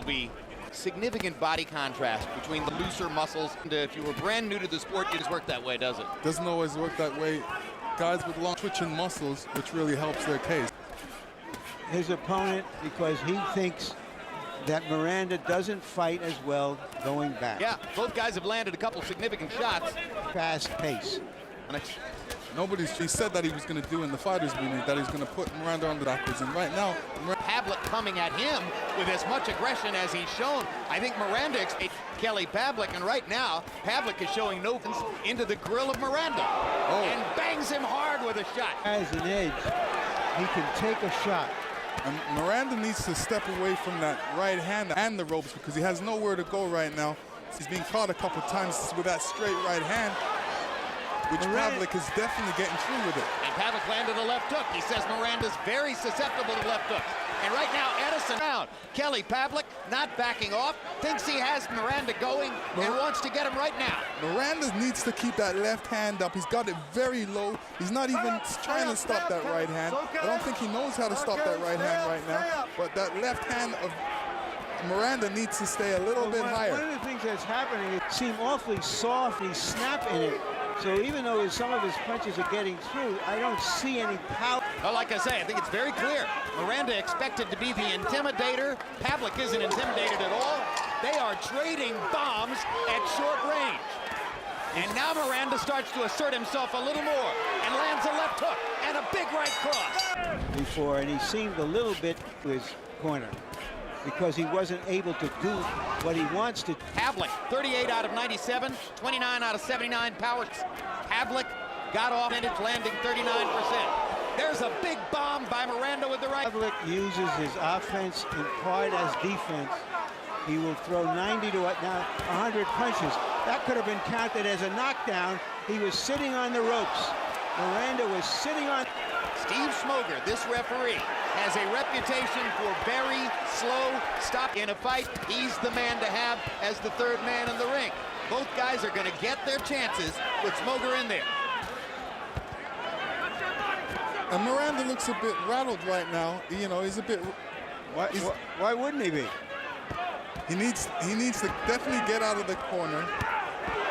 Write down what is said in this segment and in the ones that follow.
be significant body contrast between the looser muscles. And if you were brand new to the sport, it doesn't work that way, does it? Doesn't always work that way. Guys with long twitching muscles, which really helps their case. His opponent, because he thinks that Miranda doesn't fight as well going back. Yeah, both guys have landed a couple significant shots. Fast pace. He said that he was going to do in the fighters meeting that he's going to put Miranda on the backwards, and right now Pavlik coming at him with as much aggression as he's shown. I think Miranda expects Kelly Pavlik, and right now Pavlik is showing no into the grill of Miranda and bangs him hard with a shot. As an edge, he can take a shot. And Miranda needs to step away from that right hand and the ropes because he has nowhere to go right now. He's been caught a couple times with that straight right hand, which Pavlik is definitely getting through with it. And Pavlik landed a left hook. He says Miranda's very susceptible to left hooks. And right now, Edison down. Kelly Pavlik not backing off, thinks he has Miranda going and wants to get him right now. Miranda needs to keep that left hand up. He's got it very low. He's not even trying to stop that right hand. I don't think he knows how to stop that right hand right now. But that left hand of Miranda needs to stay a little bit higher. One of the things that's happening, it seemed awfully soft. He's snapping it. So even though some of his punches are getting through, I don't see any power. Well, like I say, I think it's very clear. Miranda expected to be the intimidator. Pavlik isn't intimidated at all. They are trading bombs at short range. And now Miranda starts to assert himself a little more and lands a left hook and a big right cross. Before, and he seemed a little bit to his corner because he wasn't able to do what he wants to. Pavlik, 38 out of 97, 29 out of 79 power. Pavlik got off and it's landing 39%. There's a big bomb by Miranda with the right. Pavlik uses his offense in part as defense. He will throw 90 to now 100 punches. That could have been counted as a knockdown. He was sitting on the ropes. Miranda was sitting on. Steve Smoger, this referee, has a reputation for very slow stop in a fight. He's the man to have as the third man in the ring. Both guys are going to get their chances with Smoger in there. And Miranda looks a bit rattled right now. You know, he's a bit. Why wouldn't he be? He needs to definitely get out of the corner.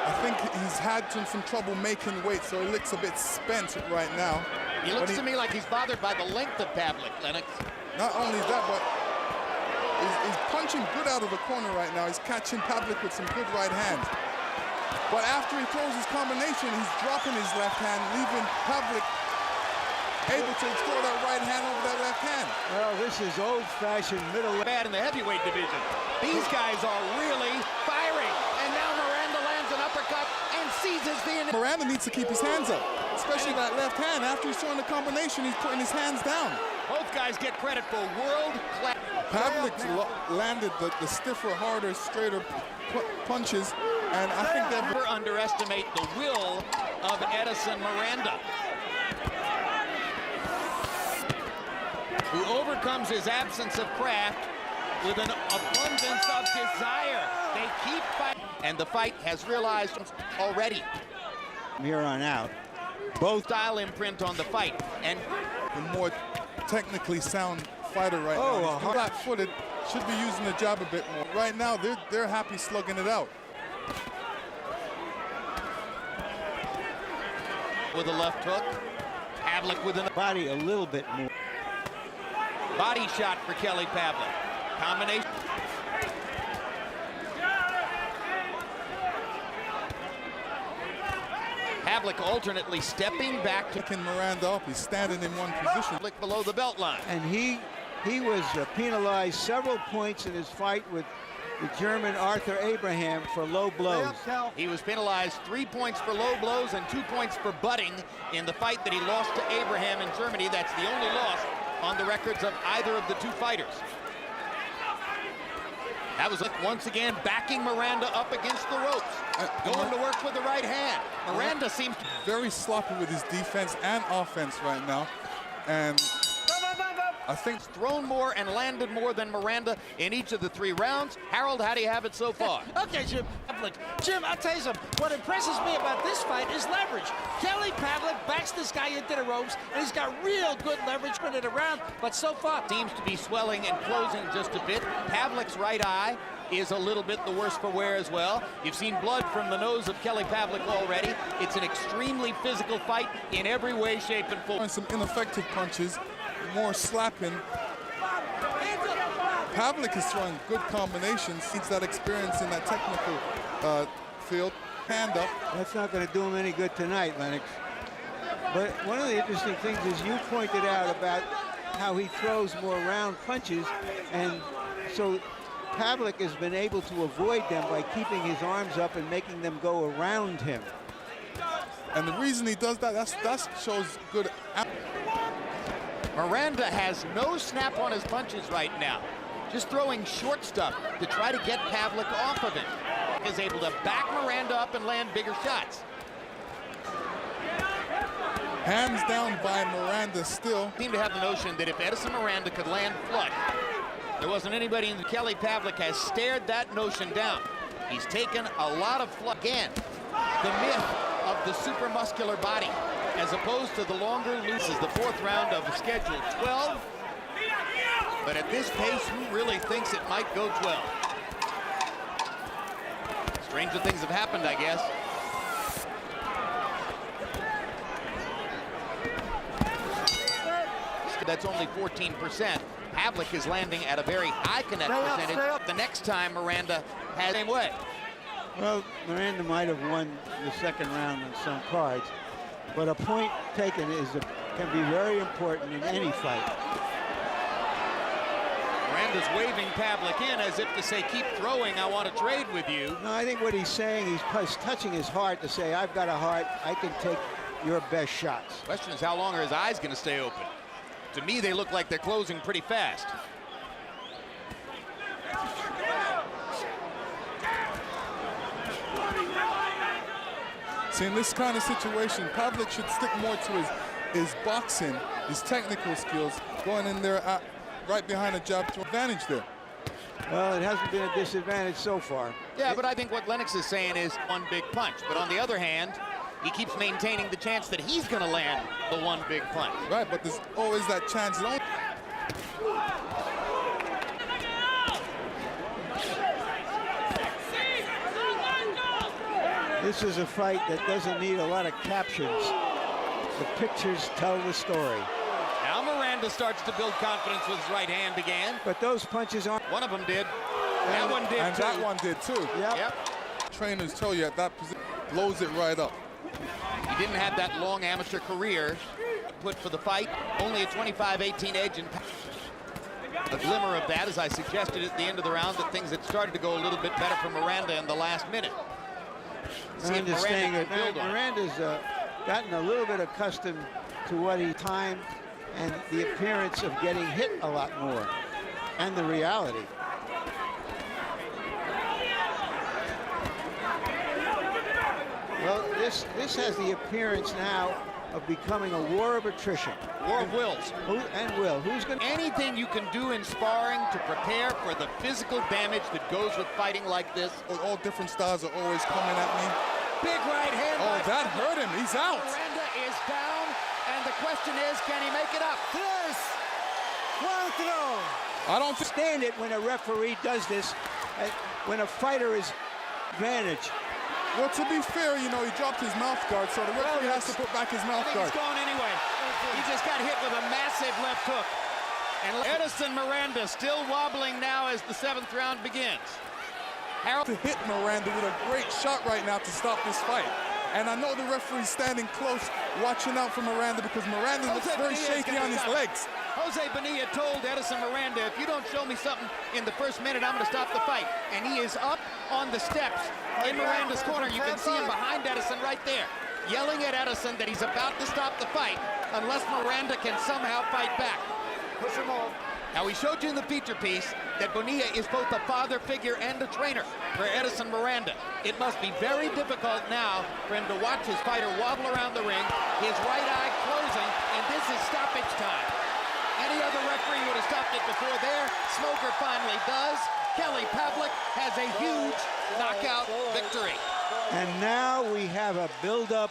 I think he's had some trouble making weight, so he looks a bit spent right now. He looks to me like he's bothered by the length of Pavlik, Lennox. Not only that, but he's punching good out of the corner right now. He's catching Pavlik with some good right hands. But after he throws his combination, he's dropping his left hand, leaving Pavlik able to throw that right hand over that left hand. Well, this is old-fashioned middle. Bad in the heavyweight division. These guys are really firing. And now Miranda lands an uppercut and seizes the... Miranda needs to keep his hands up, especially that left hand. After he's throwing the combination, he's putting his hands down. Both guys get credit for world-class. Pavlik landed the stiffer, harder, straighter punches, and I think that... Never underestimate the will of Edison Miranda, who overcomes his absence of craft with an abundance of desire. They keep fighting, and the fight has realized already. From here on out, both style imprint on the fight, and the more technically sound fighter right now. He's flat-footed, should be using the jab a bit more. Right now, they're happy slugging it out. With a left hook, Pavlik with a body a little bit more. Body shot for Kelly Pavlik. Combination. Pavlik alternately stepping back to picking Miranda up. He's standing in one position. Below the belt line. And he was penalized several points in his fight with the German Arthur Abraham for low blows. He was penalized 3 points for low blows and 2 points for butting in the fight that he lost to Abraham in Germany. That's the only loss on the records of either of the two fighters. That was once again backing Miranda up against the ropes, going to work with the right hand. Miranda seems very sloppy with his defense and offense right now, and I think thrown more and landed more than Miranda in each of the 3 rounds. Harold, how do you have it so far? Okay, Jim. Pavlik. Jim, I'll tell you something. What impresses me about this fight is leverage. Kelly Pavlik backs this guy into the ropes, and he's got real good leverage in it around, but so far Seems to be swelling and closing just a bit. Pavlik's right eye is a little bit the worse for wear as well. You've seen blood from the nose of Kelly Pavlik already. It's an extremely physical fight in every way, shape, and form. some ineffective punches, more slapping. Pavlik is throwing good combinations. He's that experience in that technical field. Hand up. That's not going to do him any good tonight, Lennox. But one of the interesting things is you pointed out about how he throws more round punches, and so Pavlik has been able to avoid them by keeping his arms up and making them go around him. And the reason he does that, that shows good. Miranda has no snap on his punches right now. Just throwing short stuff to try to get Pavlik off of him. Is able to back Miranda up and land bigger shots. Hands down by Miranda still. Seem to have the notion that if Edison Miranda could land flush, there wasn't anybody in the Kelly Pavlik has stared that notion down. He's taken a lot of flush. Again, the myth of the super muscular body as opposed to the longer loose is the 4th round of the schedule 12. But at this pace, who really thinks it might go 12? Stranger things have happened, I guess. That's only 14%. Pavlik is landing at a very high connect percentage. The next time Miranda has the same way. Well, Miranda might have won the 2nd round on some cards, but a point taken can be very important in any fight. Miranda's waving Pavlik in as if to say, keep throwing, I want to trade with you. No, I think what he's saying, he's touching his heart to say, I've got a heart, I can take your best shots. Question is, how long are his eyes going to stay open? To me, they look like they're closing pretty fast. See, in this kind of situation, Pavlik should stick more to his boxing, his technical skills, going in there right behind a jab to advantage there. Well, it hasn't been a disadvantage so far. Yeah, but I think what Lennox is saying is one big punch. But on the other hand, he keeps maintaining the chance that he's going to land the one big punch. Right, but there's always that chance. This is a fight that doesn't need a lot of captions. The pictures tell the story. Now Miranda starts to build confidence with his right hand again. But those punches aren't. One of them did. That one did, and too. that one did, too. Yep. Trainers tell you at that position, blows it right up. He didn't have that long amateur career put for the fight. Only a 25-18 edge. And a glimmer of that, as I suggested at the end of the round, that things had started to go a little bit better for Miranda in the last minute. Miranda's gotten a little bit accustomed to what he timed and the appearance of getting hit a lot more, and the reality. Well, this has the appearance now of becoming a war of attrition. War of wills. Who's going to... Anything you can do in sparring to prepare for the physical damage that goes with fighting like this. All different styles are always coming at me. Big right hand. Oh, that hurt him. He's out. Miranda is down, and the question is, can he make it up? Yes! One throw! I don't understand it when a referee does this, when a fighter is advantage. Well, to be fair, you know, he dropped his mouth guard, so the referee has to put back his mouth guard. He's going anyway. He just got hit with a massive left hook. And Edison Miranda still wobbling now as the 7th round begins. Harold to hit Miranda with a great shot right now to stop this fight. And I know the referee's standing close, watching out for Miranda, because Miranda looks very shaky on his legs. Jose Bonilla told Edison Miranda, if you don't show me something in the first minute, I'm going to stop the fight. And he is up on the steps in Miranda's corner. You can see him behind Edison right there, yelling at Edison that he's about to stop the fight unless Miranda can somehow fight back. Push him off. Now, we showed you in the feature piece that Bonilla is both a father figure and a trainer for Edison Miranda. It must be very difficult now for him to watch his fighter wobble around the ring, his right eye closing, and this is stoppage time. Any other referee would have stopped it before there. Smoker finally does. Kelly Pavlik has a huge knockout victory. And now we have a build-up.